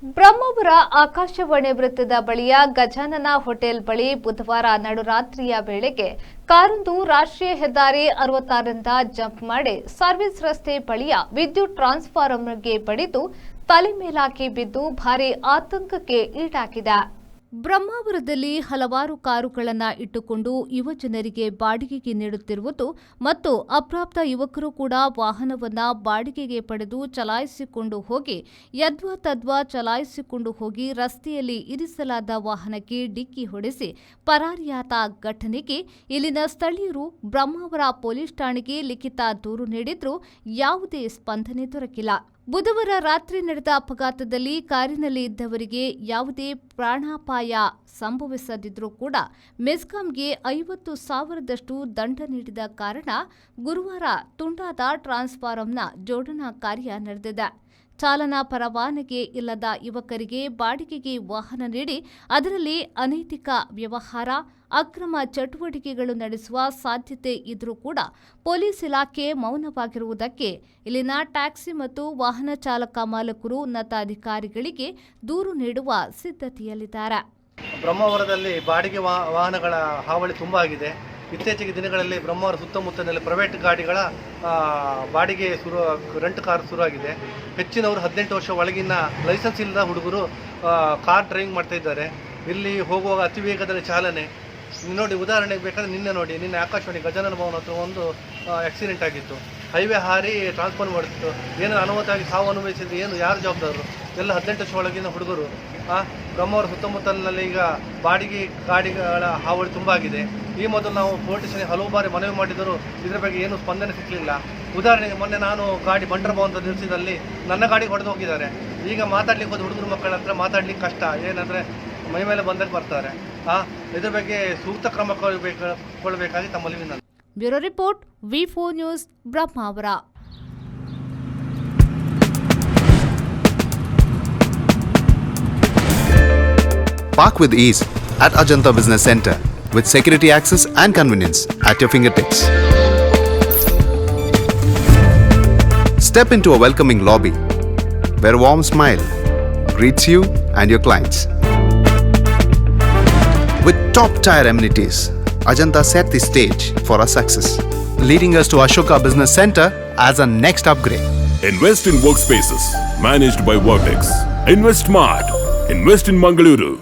ಬ್ರಹ್ಮಾವರ ಆಕಾಶವಾಣಿ ವೃತ್ತದ ಬಳಿಯ ಗಜಾನನ ಹೋಟೆಲ್ ಬಳಿ ಬುಧವಾರ ನಡುರಾತ್ರಿಯ ವೇಳೆಗೆ ಕಾರೊಂದು ರಾಷ್ಟ್ರೀಯ ಹೆದ್ದಾರಿ 66ರಿಂದ ಜಂಪ್ ಮಾಡಿ ಸರ್ವಿಸ್ ರಸ್ತೆ ಬಳಿಯ ವಿದ್ಯುತ್ ಟ್ರಾನ್ಸ್ಫಾರ್ಮರ್ಗೆ ಬಡಿದು ತಲೆ ಮೇಲಾಗಿ ಬಿದ್ದು ಭಾರೀ ಆತಂಕಕ್ಕೆ ಈಡಾಗಿದೆ. ಬ್ರಹ್ಮಾವರದಲ್ಲಿ ಹಲವಾರು ಕಾರುಗಳನ್ನು ಇಟ್ಟುಕೊಂಡು ಯುವಜನರಿಗೆ ಬಾಡಿಗೆಗೆ ನೀಡುತ್ತಿರುವುದು ಮತ್ತು ಅಪ್ರಾಪ್ತ ಯುವಕರು ಕೂಡ ವಾಹನವನ್ನು ಬಾಡಿಗೆಗೆ ಪಡೆದು ಚಲಾಯಿಸಿಕೊಂಡು ಹೋಗಿ ಯದ್ವಾತದ್ವಾ ಚಲಾಯಿಸಿಕೊಂಡು ಹೋಗಿ ರಸ್ತೆಯಲ್ಲಿ ಇರಿಸಲಾದ ವಾಹನಕ್ಕೆ ಡಿಕ್ಕಿ ಹೊಡೆಸಿ ಪರಾರಿಯಾದ ಘಟನೆಗೆ ಇಲ್ಲಿನ ಸ್ಥಳೀಯರು ಬ್ರಹ್ಮಾವರ ಪೊಲೀಸ್ ಠಾಣೆಗೆ ಲಿಖಿತ ದೂರು ನೀಡಿದ್ರೂ ಯಾವುದೇ ಸ್ಪಂದನೆ ದೊರಕಿಲ್ಲ. ಬುಧವಾರ ರಾತ್ರಿ ನಡೆದ ಅಪಘಾತದಲ್ಲಿ ಕಾರಿನಲ್ಲಿ ಇದ್ದವರಿಗೆ ಯಾವುದೇ ಪ್ರಾಣಾಪಾಯ ಸಂಭವಿಸದಿದ್ದರೂ ಕೂಡ ಮೆಸ್ಕಾಂಗೆ 50,000ದಷ್ಟು ದಂಡ ನೀಡಿದ ಕಾರಣ ಗುರುವಾರ ತುಂಡಾದ ಟ್ರಾನ್ಸ್ಫಾರ್ಮರ್ನ ಜೋಡಣಾ ಕಾರ್ಯ ನಡೆದಿದೆ. ಚಾಲನಾ ಪರವಾನಗಿ ಇಲ್ಲದ ಯುವಕರಿಗೆ ಬಾಡಿಗೆಗೆ ವಾಹನ ನೀಡಿ ಅದರಲ್ಲಿ ಅನೈತಿಕ ವ್ಯವಹಾರ, ಅಕ್ರಮ ಚಟುವಟಿಕೆಗಳು ನಡೆಸುವ ಸಾಧ್ಯತೆ ಇದ್ರೂ ಕೂಡ ಪೊಲೀಸ್ ಇಲಾಖೆ ಮೌನವಾಗಿರುವುದಕ್ಕೆ ಇಲ್ಲಿನ ಟ್ಯಾಕ್ಸಿ ಮತ್ತು ವಾಹನ ಚಾಲಕ ಮಾಲಕರು ಉನ್ನತ ಅಧಿಕಾರಿಗಳಿಗೆ ದೂರು ನೀಡುವ ಸಿದ್ಧತೆಯಲ್ಲಿದ್ದಾರೆ. ಬ್ರಹ್ಮಾವರದಲ್ಲಿ ಬಾಡಿಗೆ ವಾಹನಗಳ ಹಾವಳಿ ತುಂಬ ಆಗಿದೆ. ಇತ್ತೀಚೆಗೆ ದಿನಗಳಲ್ಲಿ ಬ್ರಹ್ಮಾವರ ಸುತ್ತಮುತ್ತಲಿನಲ್ಲಿ ಪ್ರೈವೇಟ್ ಗಾಡಿಗಳ ಬಾಡಿಗೆ ರೆಂಟ್ ಕಾರ್ ಶುರುವಾಗಿದೆ. ಹೆಚ್ಚಿನವರು 18 ವರ್ಷ ಒಳಗಿನ ಲೈಸೆನ್ಸ್ ಇಲ್ಲದ ಹುಡುಗರು ಕಾರ್ ಡ್ರೈವಿಂಗ್ ಮಾಡ್ತಾ ಇದ್ದಾರೆ. ಇಲ್ಲಿ ಹೋಗುವಾಗ ಅತಿ ವೇಗದಲ್ಲಿ ಚಾಲನೆ ನೋಡಿ. ಉದಾಹರಣೆಗೆ ಬೇಕಾದ್ರೆ ನಿನ್ನೆ ಆಕಾಶವಾಣಿ ಗಜಾನನ ಭವನ ಹತ್ರ ಒಂದು ಆಕ್ಸಿಡೆಂಟ್ ಆಗಿತ್ತು. ಹೈವೇ ಹಾರಿ ಟ್ರಾನ್ಸ್ಫರ್ ಮಾಡುತ್ತಿತ್ತು. ಏನು ಅನಾಹುತವಾಗಿ ಸಾವು ಅನುಭವಿಸಿದ್ರು, ಏನು ಯಾರು ಜವಾಬ್ದಾರರು? ಎಲ್ಲ 18 ವರ್ಷ ಒಳಗಿನ ಹುಡುಗರು. ಬ್ರಹ್ಮಾವರ ಸುತ್ತಮುತ್ತಲಿನಲ್ಲಿ ಈಗ ಬಾಡಿಗೆ ಗಾಡಿಗಳ ಹಾವಳಿ ತುಂಬ ಆಗಿದೆ. ಈ ಮೊದಲು ನಾವು ಪೊಲೀಸ್ ಸ್ಟೇಷನ್ಗೆ ಹಲವು ಬಾರಿ ಮನವಿ ಮಾಡಿದರೂ ಇದರ ಬಗ್ಗೆ ಏನು ಸ್ಪಂದನೆ ಸಿಕ್ಕಲಿಲ್ಲ. ಉದಾಹರಣೆಗೆ ಮೊನ್ನೆ ನಾನು ಗಾಡಿ ಬಂಟರ ಭವನದ ನಿಲ್ಲಿಸಿದಲ್ಲಿ ನನ್ನ ಗಾಡಿಗೆ ಹೊಡೆದು ಹೋಗಿದ್ದಾರೆ. ಈಗ ಮಾತಾಡ್ಲಿಕ್ಕೆ ಹೋದ ಹುಡುಗರು ಮಕ್ಕಳ ಹತ್ರ ಮಾತಾಡ್ಲಿಕ್ಕೆ ಕಷ್ಟ, ಏನಂದರೆ ಮೈ ಮೇಲೆ ಬಂದಾಗ ಬರ್ತಾರೆ. ಇದ್ರ ಬಗ್ಗೆ ಸೂಕ್ತ ಕ್ರಮ ಕೊಡಬೇಕಾಗಿ ತಮ್ಮಲ್ಲಿ ವಿನಂತಿ. Bureau report, V4 news, Brahmavar. Park with ease at Ajanta Business Center with security access and convenience at your fingertips. Step into a welcoming lobby where a warm smile greets you and your clients. With top-tier amenities, Ajanta set the stage for our success, leading us to Ashoka Business Center as our next upgrade. Invest in workspaces managed by Vertex. Invest smart. Invest in Mangaluru.